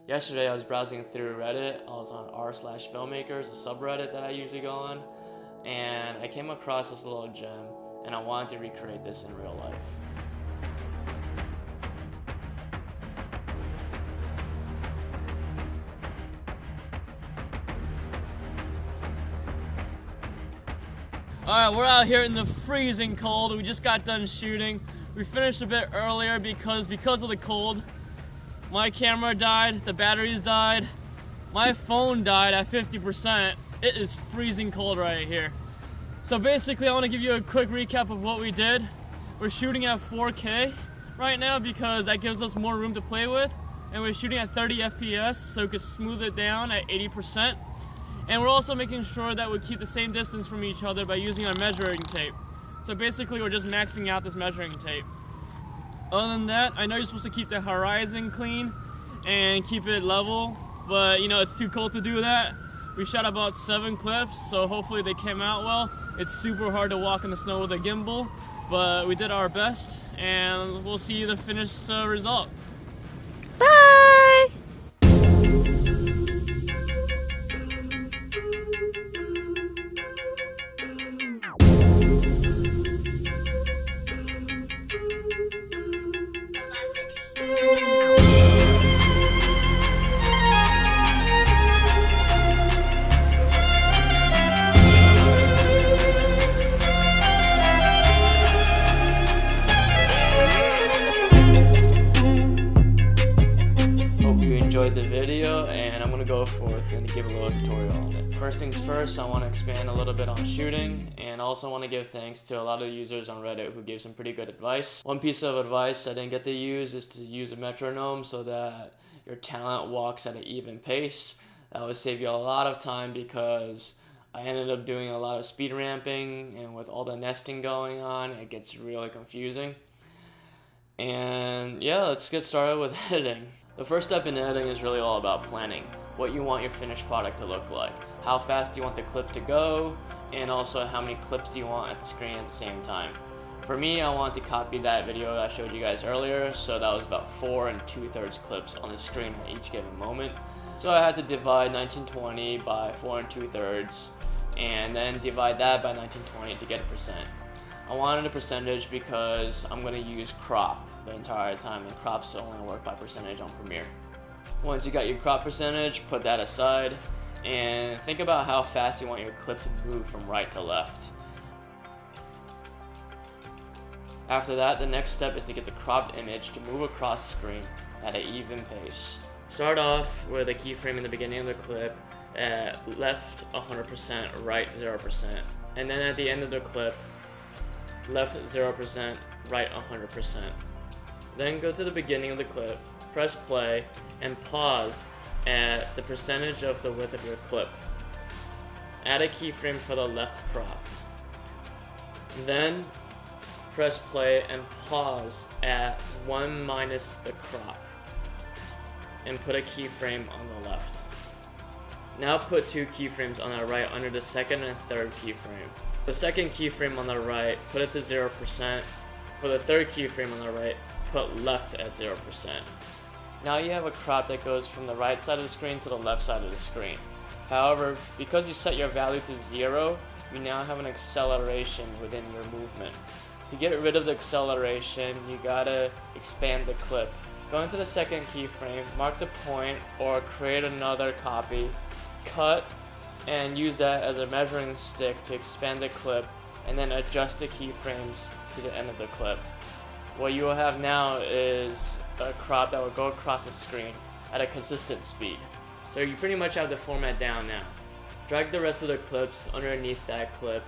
Yesterday I was browsing through Reddit. I was on r/filmmakers, a subreddit that I usually go on, and I came across this little gem, and I wanted to recreate this in real life. Alright, we're out here in the freezing cold. We just got done shooting. We finished a bit earlier because of the cold. My camera died, the batteries died, my phone died at 50%. It is freezing cold right here. So basically I want to give you a quick recap of what we did. We're shooting at 4K right now because that gives us more room to play with. And we're shooting at 30 FPS so we could smooth it down at 80%. And we're also making sure that we keep the same distance from each other by using our measuring tape. So basically we're just maxing out this measuring tape. Other than that, I know you're supposed to keep the horizon clean and keep it level, but you know, it's too cold to do that. We shot about 7 clips, so hopefully they came out well. It's super hard to walk in the snow with a gimbal, but we did our best, and we'll see the finished result. Bye! Enjoyed the video, and I'm going to go forth and give a little tutorial on it. First things first, I want to expand a little bit on shooting, and also want to give thanks to a lot of users on Reddit who gave some pretty good advice. One piece of advice I didn't get to use is to use a metronome so that your talent walks at an even pace. That would save you a lot of time because I ended up doing a lot of speed ramping, and with all the nesting going on, it gets really confusing. And yeah, let's get started with editing. The first step in editing is really all about planning what you want your finished product to look like, how fast do you want the clip to go, and also how many clips do you want at the screen at the same time. For me, I wanted to copy that video I showed you guys earlier, so that was about 4 2/3 clips on the screen at each given moment. So I had to divide 1920 by 4 2/3 and then divide that by 1920 to get a percent. I wanted a percentage because I'm going to use crop the entire time, and crops only work by percentage on Premiere. Once you got your crop percentage, put that aside and think about how fast you want your clip to move from right to left. After that, the next step is to get the cropped image to move across the screen at an even pace. Start off with a keyframe in the beginning of the clip at left 100%, right 0%, and then at the end of the clip, left 0%, right 100%. Then go to the beginning of the clip, press play, and pause at the percentage of the width of your clip. Add a keyframe for the left crop. Then press play and pause at 1 minus the crop, and put a keyframe on the left. Now put 2 keyframes on the right under the second and third keyframe. The second keyframe on the right, put it to 0%. For the third keyframe on the right, put left at 0%. Now you have a crop that goes from the right side of the screen to the left side of the screen. However, because you set your value to 0, you now have an acceleration within your movement. To get rid of the acceleration, you gotta expand the clip. Go into the second keyframe, mark the point, or create another copy, cut, and use that as a measuring stick to expand the clip, and then adjust the keyframes to the end of the clip. What you will have now is a crop that will go across the screen at a consistent speed. So you pretty much have the format down now. Drag the rest of the clips underneath that clip,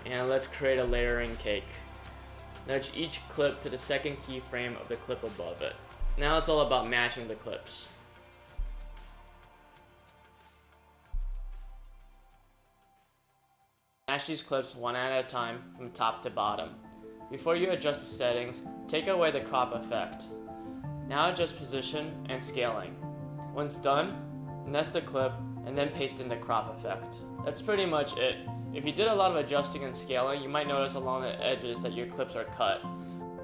and let's create a layering cake. Nudge each clip to the second keyframe of the clip above it. Now it's all about matching the clips. Match these clips one at a time from top to bottom. Before you adjust the settings, take away the crop effect. Now adjust position and scaling. Once done, nest the clip and then paste in the crop effect. That's pretty much it. If you did a lot of adjusting and scaling, you might notice along the edges that your clips are cut.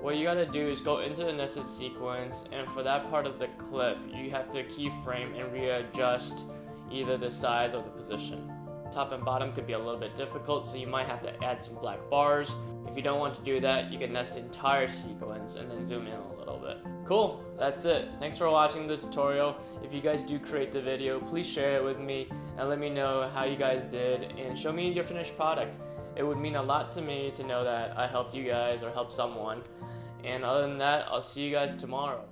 what you gotta do is go into the nested sequence, and for that part of the clip, you have to keyframe and readjust either the size or the position. Top and bottom could be a little bit difficult, so you might have to add some black bars. If you don't want to do that, you can nest the entire sequence and then zoom in a little bit. Cool, that's it. Thanks for watching the tutorial. If you guys do create the video, please share it with me and let me know how you guys did and show me your finished product. It would mean a lot to me to know that I helped you guys or helped someone. And other than that, I'll see you guys tomorrow.